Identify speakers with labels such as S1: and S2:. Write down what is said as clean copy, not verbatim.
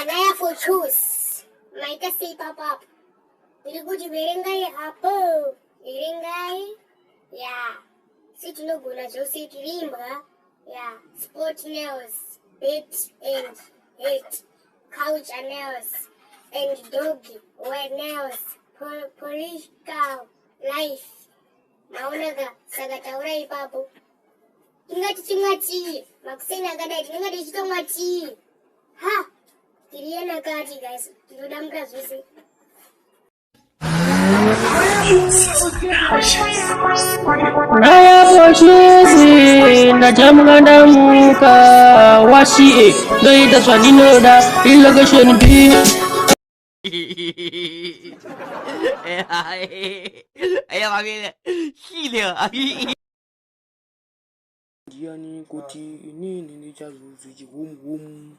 S1: Naya for choose. Maika say pop. Ndirikati verengai hapo. Verengai. Yeah. Sit no guna jo sit rimba. Yeah. Sport nails. Bit and hit. Couch and nails. And dog wear nails. Polish cow. Life. Naonaga sagataura ipapo. Ingati. Makusena gadati ingati chitomati. Ha! Ndirikati guys. Ndodamka zvese.
S2: Naya pochuzi ndachamukanda muka washi ndoita zvandinoda relocation B. Ndiani kuti inini ndichazuzi chihumhum.